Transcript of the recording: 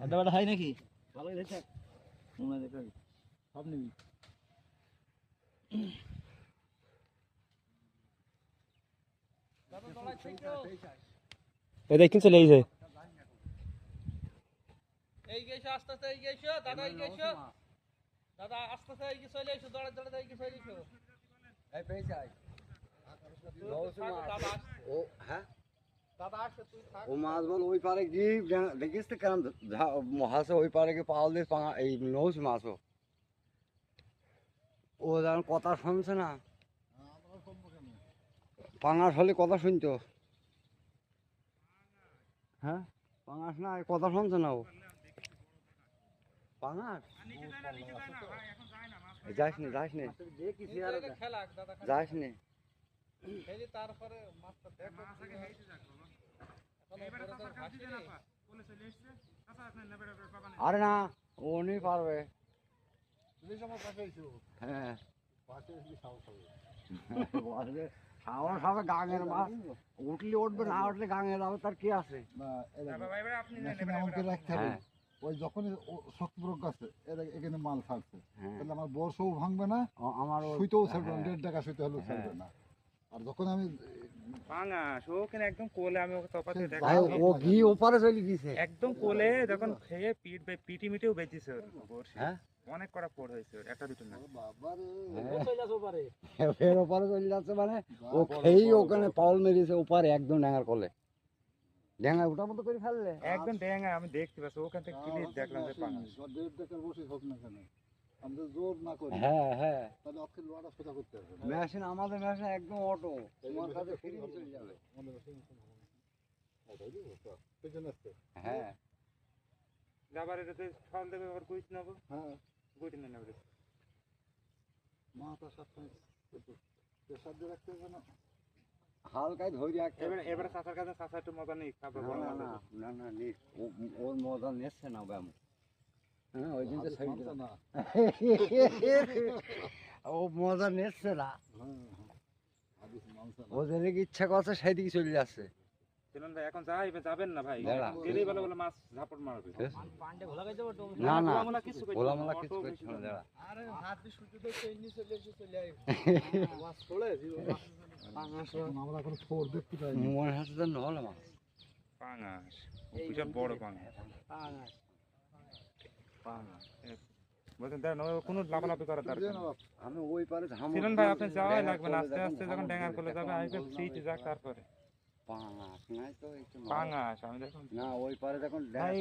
আড্ডা বাড্ডা হয় নাকি? ভালোই দেখে মনে দেখে সব নিবি। এই দেখুন চলে এসে এই গেছো আস্তে আস্তে এই গেছো দাদা এই গেছো দাদা আস্তে আস্তে এই চলে এসো দৌড়ে দৌড়ে এই চলে এসো এই পেয়ে যাই ও হ্যাঁ দাদা আসছে তুই থাক ও মাছ বল ওই পারে কি দেখিস তো কেন মহাসে ওই পারে কি পাওয়াল দিয়ে এই নৌস মাছও ও যেন কথা শুনছে না পাঙাশ হলে কথা শুনতো হ্যাঁ পাঙাশ না কথা শুনছে না ও পাঙাশ যাস নি যাস নি খেলা দাদা যাস নি খেলি তারপরে মাছটা দেখো আরে না ও নেই পারবে হ্যাঁ সাহস হবে গাঙের মাছ উঠলে উঠবে না উঠলে গাঙে যাবে তার কি আছে হ্যাঁ ওই যখন শক্তি প্রজ্ঞ আছে এখানে মাল ছাড়ছে হ্যাঁ তাহলে আমার বর্ষও ভাঙবে না আমার শুইতেও ছাড়বে না 1.5 টাকা শুইতে হলেও ছাড়বে না আর যখন আমি পাঙাশ ওখানে একদম কোলে আমি ওকে তফাতে দেখা ভাই ও ঘি ওপারে চলে গেছে একদম কোলে যখন খেয়ে পিটি মিটেও বেঁচেছে ওর বড়শি। হ্যাঁ অনেক করা পড় হয়েছে ওর, একটা দুটো না বাবারে ফের ওপারে চলে যাচ্ছে মানে ও খেয়েই ওখানে পাউল মেরেছে ওপারে একদম ড্যাঙার কলে ড্যাঙা ওটার মতো করে ফেললে একদম ডেঙ্গা আমি দেখতে পাচ্ছি ওখান থেকে ক্লিপ দেখলাম যে পাঙাশ 1.5 টাকার বসে হোক না কেন আমি তো জোর না করি হ্যাঁ হ্যাঁ তাহলে আজকে লোয়াটা সোজা করতে হবে মেশিন আমাদের মেশিন একদম অটো তোমার কাছে ফ্রি চলে যাবে পেছনে আসছে হ্যাঁ যাবার এটাতে ফল দেবে আবার গুইট নেবো হ্যাঁ গুইট নিয়ে নেবে মাথা সাবধানে প্রেসার দিয়ে রাখতে হবে না হালকায় ধরে রাখতে হবে। এবারে চাষার কাছে চাষা একটু মজা নেই খাবার না না না না না নিস ওর মজা নিচ্ছে না ব্যায়াম হ্যাঁ ওই দিন তো হাদিস সাইড মানছে না ও মজা নিচ্ছে না হ্যাঁ হাদিস মানছে না ও যেদিকে ইচ্ছা করছে সেদিকে চলে যাচ্ছে চলুন ভাই এখন যাবেন না ভাই দাঁড়া। গেলেই বলে বলে মাছ ঝাপড় মারবে পান্ডে ভোলা গেছে বটো। না না ওলামলা কিছু করছে না, ওলামলা কিছু অটো করছে না বেশি দাঁড়া আরে হাত দিয়ে শুতে তো চেঞ্জ চলে এসে চলে আই মাছ পড়ে এখন আমরা এখন ফোর দেখতে পাই মনে হচ্ছে তো নহলে মাছ পাঙাশ বিশাল বড় পাঙাশ বলছেন দেখ না কোনো লাফালাফি করার দরকার নেই। আমি ওই পারে ঝামু ছিলেন ভাই আপনি যাওয়াই লাগবে না আস্তে আস্তে যখন ড্যাঙ্গার করলে যাবে আগে সিট যাক তারপরে পাঙাশ নাই তো একটু পাঙাশ আমি দেখুন না ওই পারে যখন ভাই